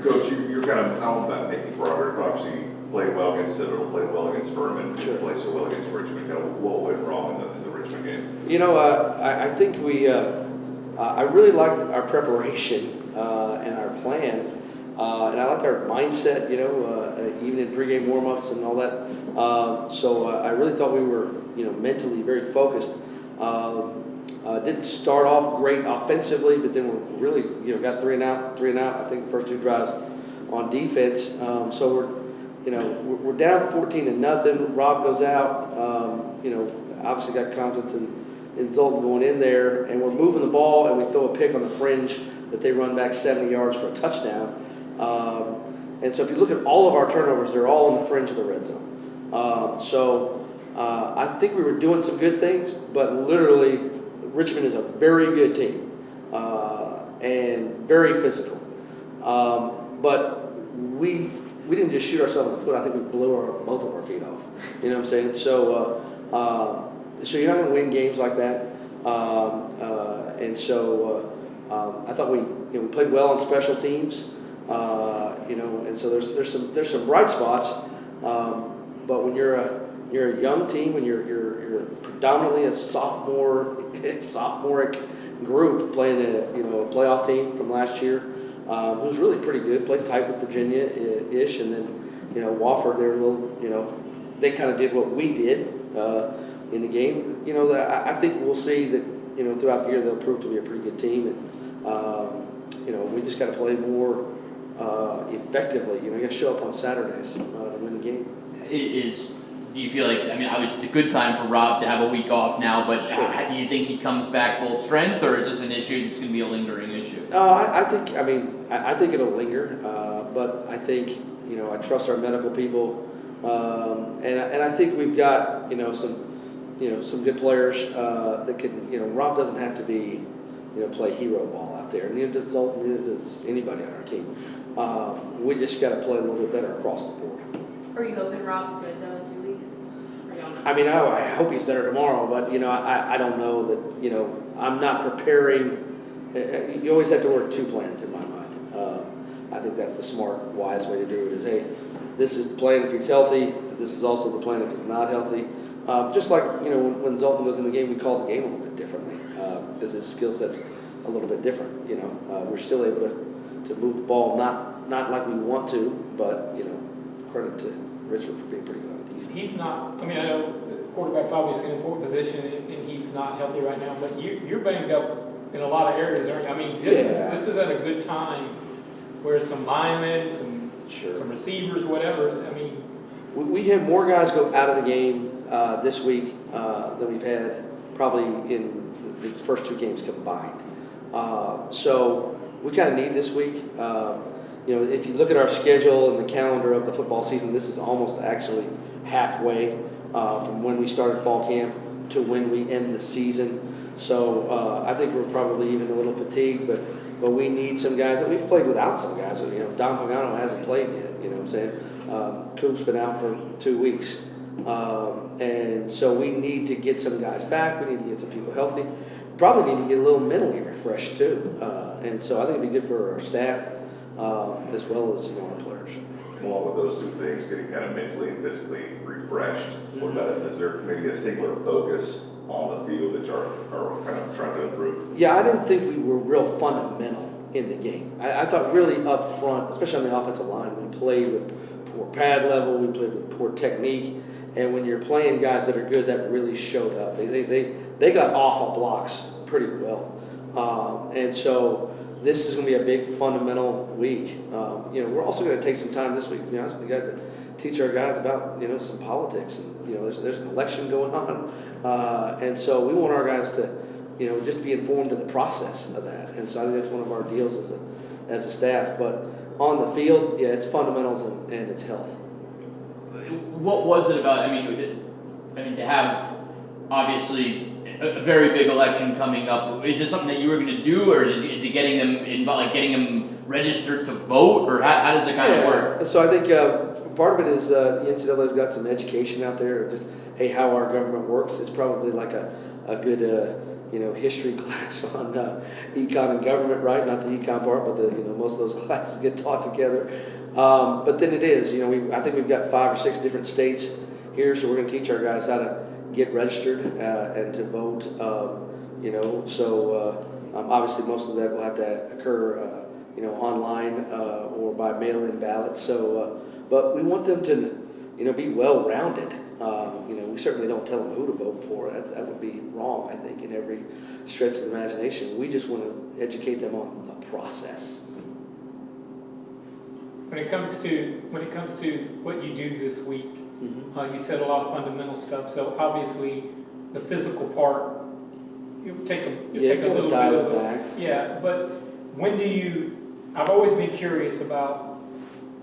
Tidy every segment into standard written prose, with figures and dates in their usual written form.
Coach, you're kind of out about making progress. Obviously, playing well against Citadel, playing well against Furman, Sure. played so well against Richmond. Kind of what went wrong in the Richmond game? You know, I think I really liked our preparation and our plan, and I liked our mindset. You know, even in pregame warmups and all that. So I really thought we were, mentally very focused. Didn't start off great offensively, but then we really, got three and out. I think the first two drives on defense. So we're down 14-0. Rob goes out. Obviously got confidence in Zoltan going in there, and we're moving the ball, and we throw a pick on the fringe that they run back 70 yards for a touchdown. And so if you look at all of our turnovers, they're all on the fringe of the red zone. I think we were doing some good things, but literally Richmond is a very good team and very physical. But we didn't just shoot ourselves in the foot. I think we blew both of our feet off. You know what I'm saying? So you're not going to win games like that. I thought we played well on special teams. And so there's some bright spots. But when you're a young team, when you're predominantly a sophomoric group playing a playoff team from last year, who's really pretty good, played tight with Virginia-ish, and then Wofford, they're a little, they kind of did what we did in the game. I think we'll see that throughout the year they'll prove to be a pretty good team, and we just got to play more effectively. You got to show up on Saturdays to win the game. Do you feel like, obviously it's a good time for Rob to have a week off now, but sure. Do you think he comes back full strength, or is this an issue that's going to be a lingering issue? No, I think it'll linger, but I think, I trust our medical people, and I think we've got, some good players that can, Rob doesn't have to be, play hero ball out there, neither does Zoltan, neither does anybody on our team. We just got to play a little bit better across the board. Are you hoping Rob's good though in 2 weeks? Or y'all not? I hope he's better tomorrow, but I don't know that. I'm not preparing. You always have to work two plans in my mind. I think that's the smart, wise way to do it. Is hey, this is the plan if he's healthy. This is also the plan if he's not healthy. Just like when Zoltan was in the game, we called the game a little bit differently because his skill set's a little bit different. We're still able to move the ball, not like we want to, but credit to Richmond for being pretty good on defense. He's not, I know the quarterback's obviously an important position, and he's not healthy right now, but you're banged up in a lot of areas, aren't you? This is at a good time where some linemen, some receivers, whatever, We had more guys go out of the game this week than we've had probably in the first two games combined. So we kind of need this week. If you look at our schedule and the calendar of the football season, this is almost actually halfway from when we started fall camp to when we end the season. So I think we're probably even a little fatigued, but we need some guys. And we've played without some guys. Don Pagano hasn't played yet. You know what I'm saying? Coop's been out for 2 weeks. And so we need to get some guys back. We need to get some people healthy. Probably need to get a little mentally refreshed too. And so I think it'd be good for our staff as well as our players. Along with those two things, getting kind of mentally and physically refreshed, what about it? Is there maybe a singular focus on the field that are kind of trying to improve? Yeah, I didn't think we were real fundamental in the game. I thought really up front, especially on the offensive line, we played with poor pad level, we played with poor technique, and when you're playing guys that are good, that really showed up. They got off of blocks pretty well, and so this is going to be a big fundamental week. We're also going to take some time this week, to be honest with you guys, to teach our guys about some politics, and there's an election going on, and so we want our guys to just be informed of the process of that. And so I think that's one of our deals as a staff. But on the field, yeah, it's fundamentals and it's health. What was it about? To have obviously a very big election coming up. Is this something that you were going to do, or is it getting them getting them registered to vote, or how does it kind of work? So I think part of it is the NCAA's got some education out there of just how our government works. It's probably like a good history class on econ and government, right? Not the econ part, but most of those classes get taught together. But then it is, I think we've got 5 or 6 different states here, so we're going to teach our guys how to get registered and to vote. Obviously most of that will have to occur, online or by mail-in ballot. So, but we want them to, be well-rounded. We certainly don't tell them who to vote for. That would be wrong, I think, in every stretch of the imagination. We just want to educate them on the process. When it comes to what you do this week, you said a lot of fundamental stuff. So obviously, the physical part, you take a little bit of it back. Yeah, but when do you? I've always been curious about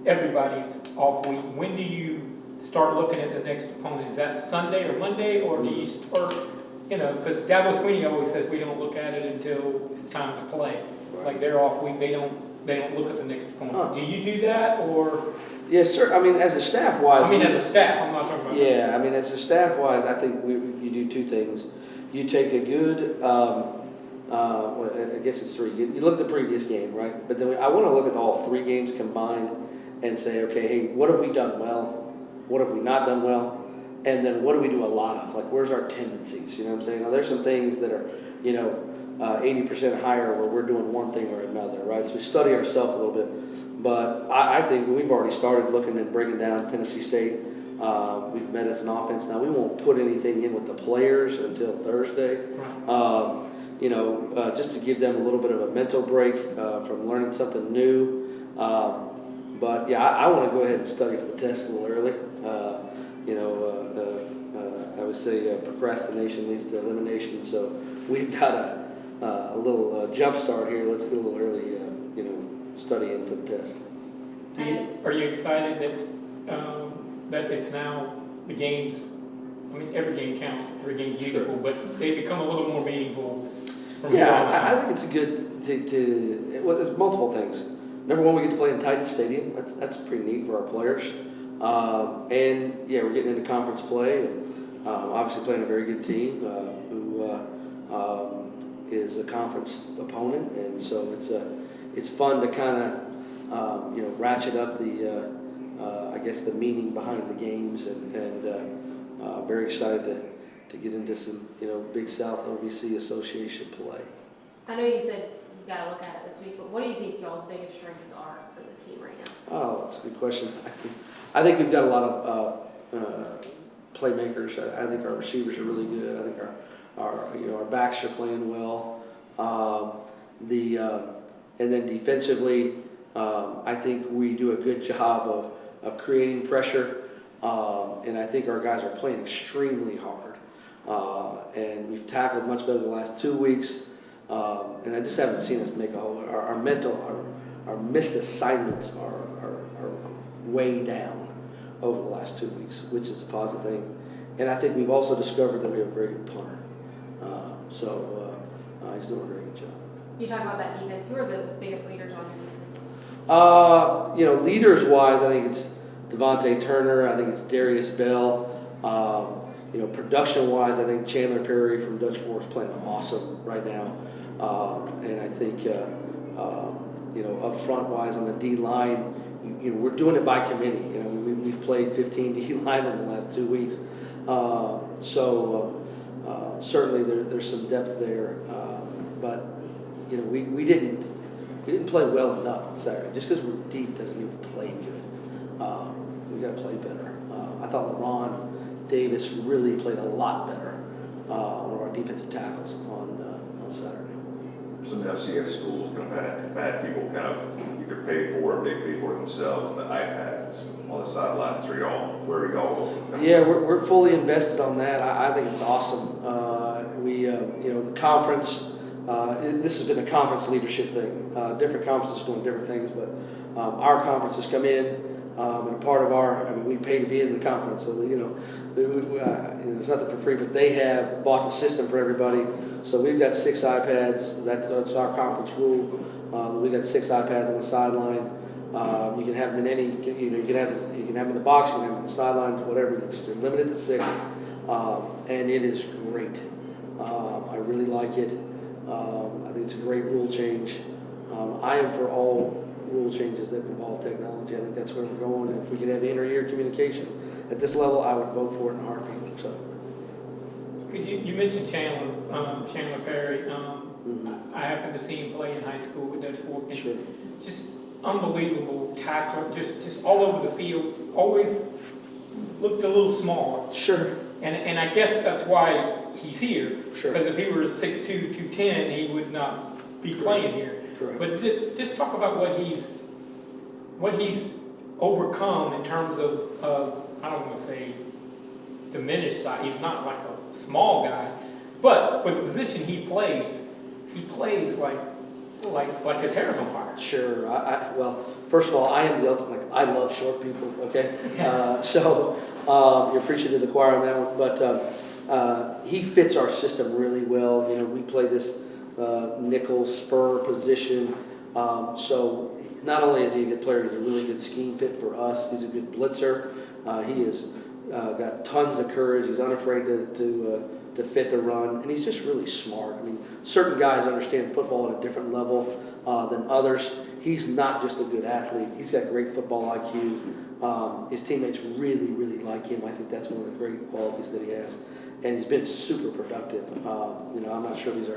everybody's off week. When do you start looking at the next opponent? Is that Sunday or Monday, or do you, because Dabo Sweeney always says we don't look at it until it's time to play. Right. Like they're off week, they don't look at the next opponent. Do you do that, or? Yes, sir. I mean, as a staff-wise. As a staff, I'm not talking about. Yeah, I mean, as a staff-wise, I think you do 2 things. You take a good, I guess it's 3. You look at the previous game, right? But then I want to look at all 3 games combined and say, okay, hey, what have we done well? What have we not done well? And then what do we do a lot of? Like, where's our tendencies? You know what I'm saying? Now, there's some things that are, 80% higher where we're doing one thing or another, right? So we study ourselves a little bit. But I think we've already started looking and breaking down Tennessee State. We've met as an offense. Now, we won't put anything in with the players until Thursday. Right. Just to give them a little bit of a mental break from learning something new. But yeah, I want to go ahead and study for the test a little early. I would say procrastination leads to elimination. So we've got a little jump start here. Let's get a little early, studying for the test. Are you excited that it's now the games? I mean, every game counts. Every game's meaningful, but they become a little more meaningful. I think it's a good well, there's multiple things. Number one, we get to play in Titan Stadium. That's pretty neat for our players. And yeah, we're getting into conference play, and obviously playing a very good team who is a conference opponent, and so it's fun to kind of ratchet up the I guess the meaning behind the games, and very excited to get into some Big South OVC Association play. I know you said you got to look at it this week, but what do you think y'all's biggest strengths are for this team right now? Oh, that's a good question. I think we've got a lot of playmakers. I think our receivers are really good. I think our backs are playing well. And then defensively, I think we do a good job of creating pressure. And I think our guys are playing extremely hard. And we've tackled much better the last 2 weeks. And I just haven't seen us make a whole. Our missed assignments are way down over the last 2 weeks, which is a positive thing. And I think we've also discovered that we have a very good punter. He's doing a very good job. You talk about that defense. Who are the biggest leaders on your defense? Leaders-wise, I think it's Devontae Turner. I think it's Darius Bell. Production-wise, I think Chandler Perry from Dutch Fork is playing awesome right now. And I think, up front-wise on the D-line, we're doing it by committee. We've played 15 D linemen in the last 2 weeks. Certainly there's some depth there. But we didn't play well enough on Saturday. Just because we're deep doesn't mean we played good. We got to play better. I thought LaRon Davis really played a lot better. One of our defensive tackles on Saturday. Some FCS schools kind of had people kind of either pay for it, they pay for themselves, the iPads on the sidelines. Where y'all? Yeah, we're fully invested on that. I think it's awesome. The conference. This has been a conference leadership thing. Different conferences doing different things, but our conference has come in, and a part of we pay to be in the conference, so there's nothing for free. But they have bought the system for everybody, so we've got 6 iPads. That's our conference rule. We got 6 iPads on the sideline. You can have them in any. You can have them in the box. You can have them on the sidelines. Whatever. They're limited to 6, and it is great. I really like it. I think it's a great rule change. I am for all rule changes that involve technology. I think that's where we're going. If we could have inter-ear communication at this level, I would vote for it in a heartbeat. So, Because you mentioned Chandler Perry. mhm. I happened to see him play in high school with Dutch Fork. Sure. Just unbelievable tackler, just all over the field. Always looked a little small. Sure. And I guess that's why he's here. Sure. Because if he were 6'2", 210, he would not be playing here. Correct. But just talk about what he's overcome in terms of I don't want to say diminished size. He's not like a small guy, but for the position he plays like his hair's on fire. Sure. Well, first of all, I am the ultimate. I love short people. Okay. So you're preaching to the choir on that one, but he fits our system really well. You know, we play this nickel spur position. So not only is he a good player, he's a really good scheme fit for us. He's a good blitzer. He has got tons of courage. He's unafraid to fit the run, and he's just really smart. I mean, certain guys understand football at a different level than others. He's not just a good athlete. He's got great football IQ. His teammates really, really like him. I think that's one of the great qualities that he has. And he's been super productive. You know, I'm not sure if he's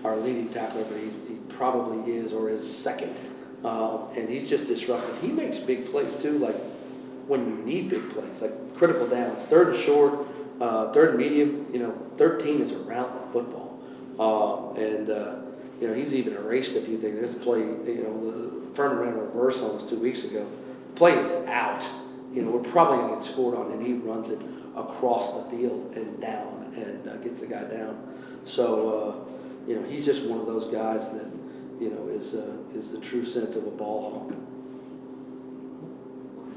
our leading tackler, but he probably is, or is second. And he's just disruptive. He makes big plays too, like when you need big plays, like critical downs, third and short, third and medium. You know, 13 is around the football. You know, he's even erased a few things. There's a play, you know, the Furman ran a reverse on us 2 weeks ago. The play is out. You know, we're probably going to get scored on, and he runs it across the field and down and gets the guy down. So, you know, he's just one of those guys that, you know, is the true sense of a ball hawk.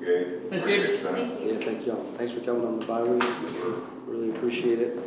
Gabe. Thanks, Gabe. Thank you. Yeah, thank y'all. Thanks for coming on the bye week. Really appreciate it.